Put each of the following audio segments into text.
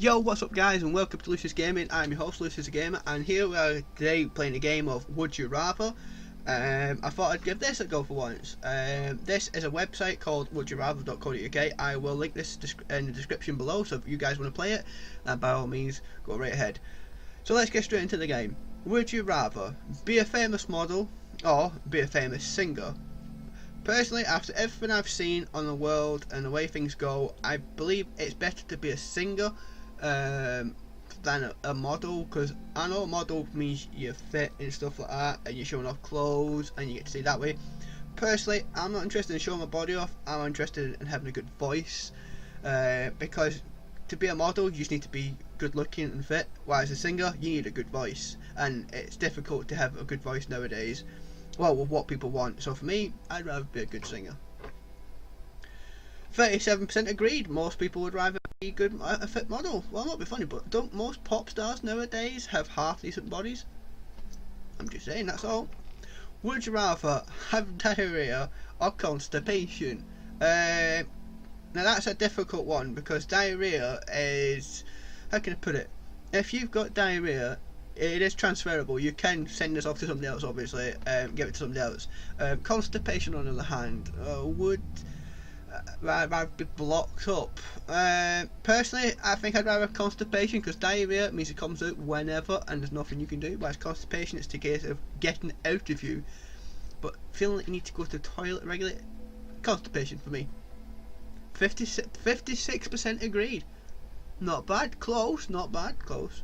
Yo, what's up guys, and welcome to Lucias Gaming. I'm your host, Lucias Gamer, and here we are today playing a game of Would You Rather. I thought I'd give this a go for once. This is a website called wouldyourrather.co.uk. I will link this in the description below, so if you guys want to play it, by all means, go right ahead. So let's get straight into the game. Would you rather be a famous model or be a famous singer? Personally, after everything I've seen on the world and the way things go, I believe it's better to be a singer than a model, because I know a model means you're fit and stuff like that, and you're showing off clothes and you get to see that way. Personally, I'm not interested in showing my body off. I'm interested in having a good voice, because to be a model you just need to be good looking and fit, whereas a singer you need a good voice, and it's difficult to have a good voice nowadays, well, with what people want. So for me, I'd rather be a good singer. 37% agreed. Most people would rather be a fit model. Well, not be funny, but don't most pop stars nowadays have half decent bodies? I'm just saying, that's all. Would you rather have diarrhea or constipation? Now that's a difficult one, because diarrhea is, how can I put it? If you've got diarrhea, it is transferable. You can send this off to somebody else, obviously, give it to somebody else. Constipation, on the other hand, would rather be blocked up. Personally, I think I'd rather have constipation, because diarrhea means it comes out whenever and there's nothing you can do, whereas constipation, it's a case of getting out of you, but feeling like you need to go to the toilet regularly. Constipation for me. 56% agreed. Not bad, close, not bad, close.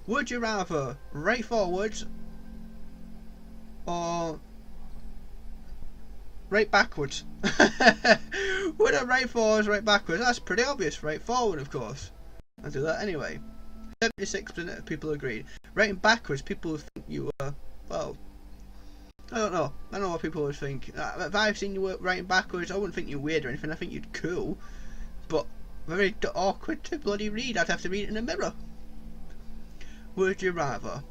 Would you rather right forwards or right backwards? Would I right forwards, right backwards? That's pretty obvious. Right forward, of course. I'll do that anyway. 76% of people agreed. Writing backwards, people would think you were, well, I don't know. I don't know what people would think. If I've seen you writing backwards, I wouldn't think you're weird or anything. I think you're cool, but very awkward to bloody read. I'd have to read it in a mirror. Would you rather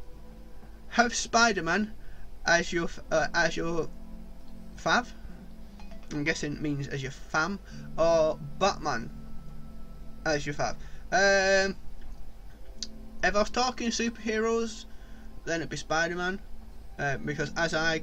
have Spider-Man as your fav? I'm guessing it means as your fam, or Batman as your fav. If I was talking superheroes, then it'd be Spider-Man, because as I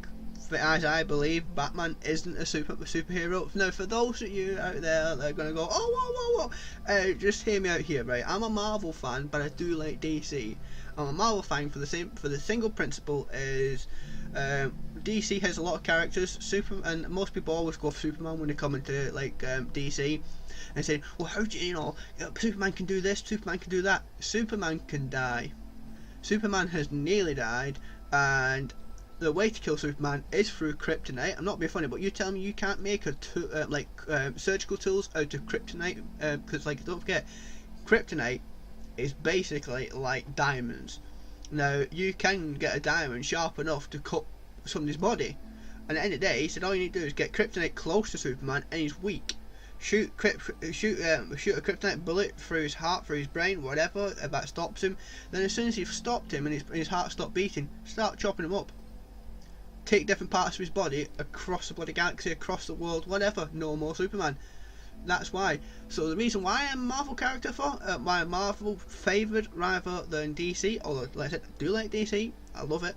believe, Batman isn't a superhero. Now, for those of you out there that are going to go, oh, whoa, just hear me out here, right? I'm a Marvel fan, but I do like DC. I'm a Marvel fan for the single principle is DC has a lot of characters. And most people always go for Superman when they come into like DC, and say, well, how do you know Superman can do this, Superman can do that? Superman can die. Superman has nearly died, and the way to kill Superman is through kryptonite. I'm not being funny, but you tell me you can't make surgical tools out of kryptonite, because like, don't forget, kryptonite is basically like diamonds. Now, you can get a diamond sharp enough to cut somebody's body, and at the end of the day, he said all you need to do is get kryptonite close to Superman, and he's weak. Shoot a kryptonite bullet through his heart, through his brain, whatever, if that stops him. Then as soon as you've stopped him and his heart stopped beating, start chopping him up. Take different parts of his body across the bloody galaxy, across the world, whatever. No more Superman. That's why. So the reason why I'm a Marvel character why I'm Marvel favoured rather than DC, although like I said, I do like DC, I love it,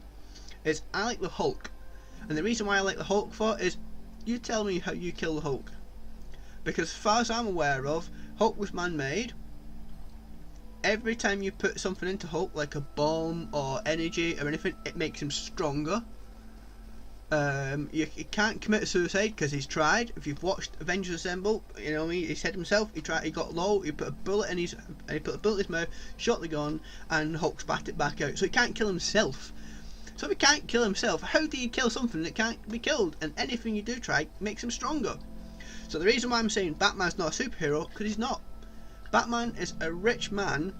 is I like the Hulk. And the reason why I like the Hulk is, you tell me how you kill the Hulk. Because as far as I'm aware of, Hulk was man-made. Every time you put something into Hulk, like a bomb or energy or anything, it makes him stronger. You can't commit suicide because he's tried. If you've watched Avengers Assemble, you know he said himself, he got low, he put a bullet in his mouth, shot the gun, and Hulk spat it back out. So he can't kill himself. So if he can't kill himself, how do you kill something that can't be killed? And anything you do try makes him stronger. So the reason why I'm saying Batman's not a superhero, because he's not. Batman is a rich man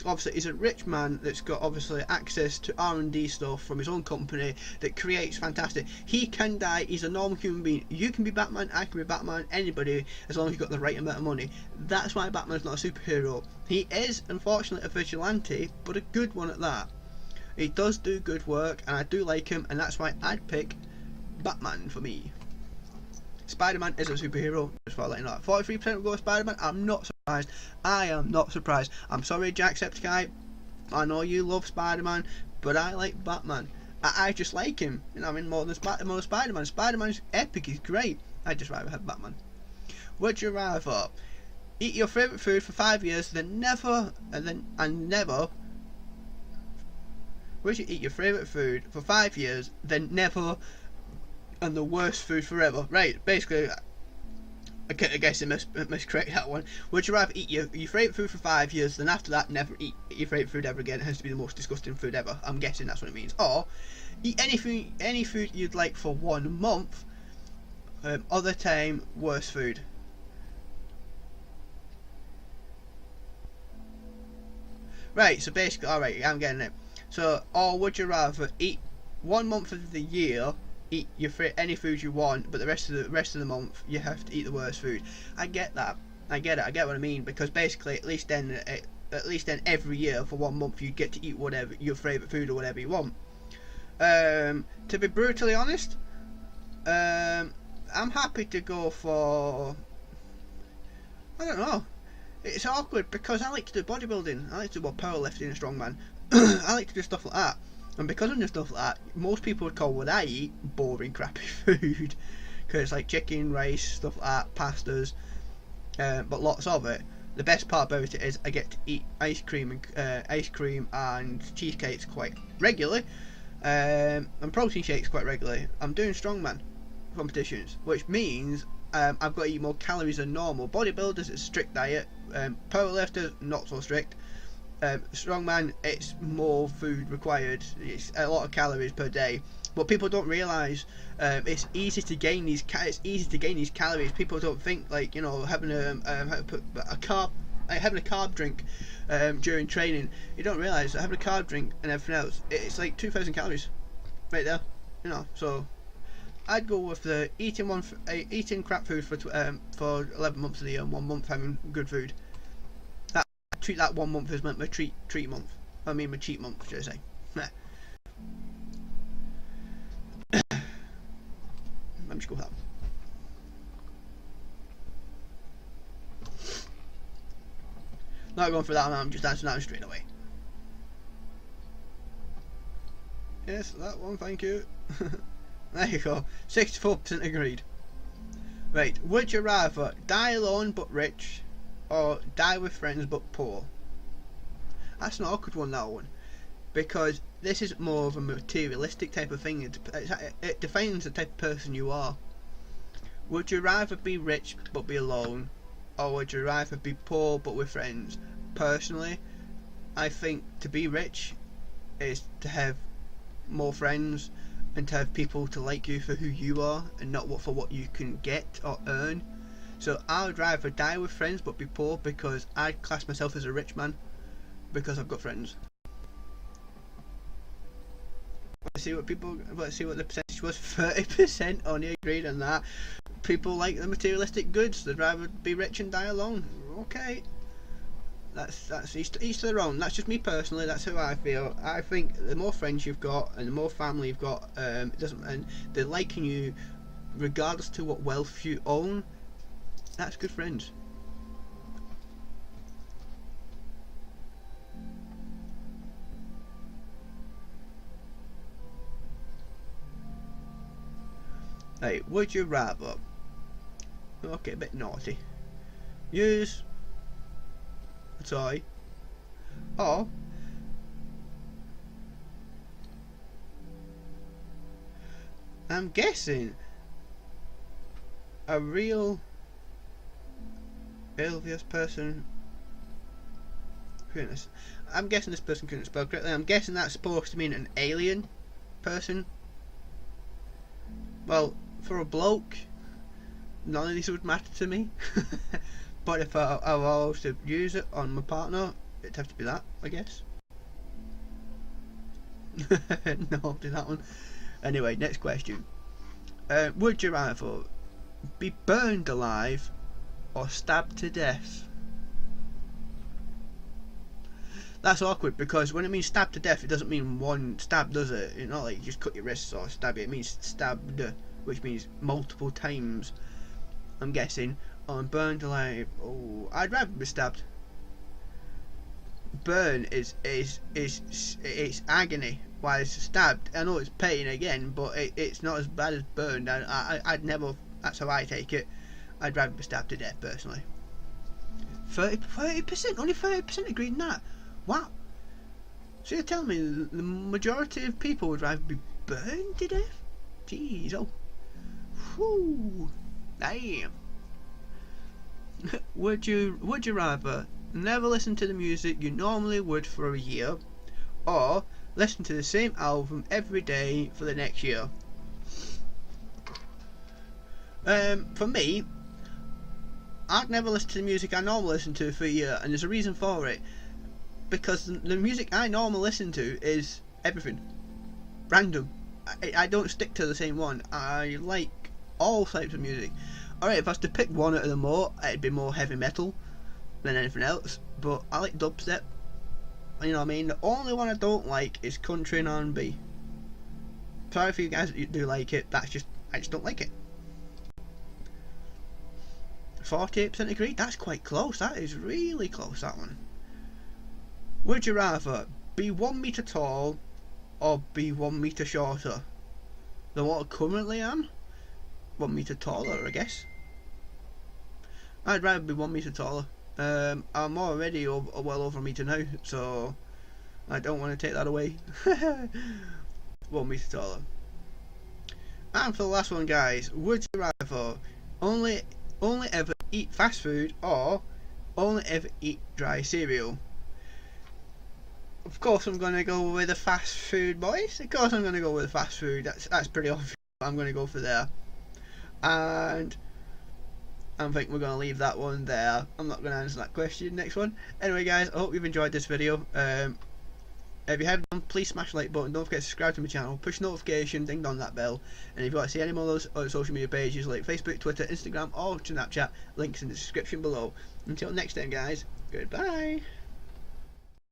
obviously he's a rich man that's got obviously access to R&D stuff from his own company that creates fantastic. He can die, he's a normal human being. You can be Batman, I can be Batman, anybody, as long as you've got the right amount of money. That's why Batman's not a superhero. He is unfortunately a vigilante, but a good one at that. He does do good work and I do like him, and that's why I'd pick Batman for me. Spider-Man is a superhero. Just for letting you know, 43% will go with Spider-Man. I'm not surprised. I am not surprised. I'm sorry, Jacksepticeye. I know you love Spider-Man, but I like Batman. I just like him. You know, I mean, more than Spider-Man. Spider-Man's epic. He's great. I'd just rather have Batman. Would you rather eat your favourite food for 5 years, then never, and never? Would you eat your favourite food for 5 years, then never, and the worst food forever? Right, basically, I guess I miscorrect that one. Would you rather eat your favourite food for 5 years, then after that never eat your favourite food ever again? It has to be the most disgusting food ever. I'm guessing that's what it means. Or eat any food you'd like for 1 month, other time worst food. Right, so basically, alright, I'm getting it. So, or would you rather eat 1 month of the year, eat any food you want, but the rest of the month you have to eat the worst food? I get that. I get it. I get what I mean, because basically, at least then every year for 1 month you get to eat whatever your favourite food or whatever you want. To be brutally honest, I'm happy to go for, I don't know. It's awkward because I like to do bodybuilding. I like to do powerlifting and strongman. I like to do stuff like that. And because I do stuff like that, most people would call what I eat boring, crappy food. Because it's like chicken, rice, stuff like that, pastas, but lots of it. The best part about it is I get to eat ice cream and cheesecakes quite regularly, and protein shakes quite regularly. I'm doing strongman competitions, which means I've got to eat more calories than normal. Bodybuilders, it's a strict diet. Powerlifters, not so strict. Strongman, it's more food required. It's a lot of calories per day. But people don't realise it's easy to gain these. It's easy to gain these calories. People don't think, like, you know, having a carb drink during training. You don't realise that having a carb drink and everything else, it's like 2,000 calories right there. You know, so I'd go with the eating crap food for 11 months of the year and 1 month having good food. Treat that 1 month as my treat month. I mean my cheat month, should I say? Let me just go with that. Not going for that one. I'm just answering that straight away. Yes, that one. Thank you. There you go. 64% agreed. Right. Would you rather die alone but rich, or die with friends but poor? That's an awkward one, that one, because this is more of a materialistic type of thing. It defines the type of person you are. Would you rather be rich but be alone, or would you rather be poor but with friends? Personally, I think to be rich is to have more friends and to have people to like you for who you are and not for what you can get or earn. So I would rather die with friends but be poor, because I'd class myself as a rich man because I've got friends. Let's see what the percentage was. 30% only agreed on that. People like the materialistic goods. They'd rather be rich and die alone. Okay. That's each to their own. That's just me personally. That's how I feel. I think the more friends you've got and the more family you've got, and they're liking you regardless to what wealth you own. That's good friends. Hey, would you rather? Okay, a bit naughty. Use a toy, or I'm guessing a real Elvious person. Goodness. I'm guessing this person couldn't spell correctly. I'm guessing that's supposed to mean an alien person. Well, for a bloke, none of these would matter to me. But if I was to use it on my partner, it'd have to be that, I guess. No, I'll do that one. Anyway, next question. Would you rather be burned alive or stabbed to death? That's awkward, because when it means stabbed to death, it doesn't mean one stab, does it? It's not like you just cut your wrists or stab you. It means stabbed, which means multiple times. I'm guessing. On burned alive. Oh, I'd rather be stabbed. Burn is it's agony, while it's stabbed. I know it's pain again, but it's not as bad as burned. I'd never. That's how I take it. I'd rather be stabbed to death personally. 30%, only 30% agreed on that. Wow. So you're telling me the majority of people would rather be burned to death? Jeez, oh. Whew. Damn. Would you rather never listen to the music you normally would for a year, or listen to the same album every day for the next year? For me, I'd never listen to the music I normally listen to for a year, and there's a reason for it. Because the music I normally listen to is everything. Random. I don't stick to the same one. I like all types of music. Alright, if I was to pick one out of them all, it'd be more heavy metal than anything else. But I like dubstep. You know what I mean? The only one I don't like is country and R&B. Sorry if you guys do like it. I just don't like it. 48% agree. That's quite close. That is really close, that one. Would you rather be 1 metre tall or be 1 metre shorter than what I currently am? 1 metre taller, I guess. I'd rather be 1 metre taller. I'm already well over a metre now, so I don't want to take that away. 1 metre taller. And for the last one, guys, would you rather only ever eat fast food or only ever eat dry cereal? Of course I'm going to go with the fast food, boys. Of course I'm going to go with the fast food. That's pretty obvious. I'm going to go for there. And I think we're going to leave that one there. I'm not going to answer that question. Next one. Anyway, guys, I hope you've enjoyed this video. If you have done, please smash the like button. Don't forget to subscribe to my channel. Push notification, ding dong that bell. And if you want to see any more of those other social media pages like Facebook, Twitter, Instagram or Snapchat, links in the description below. Until next time, guys, goodbye.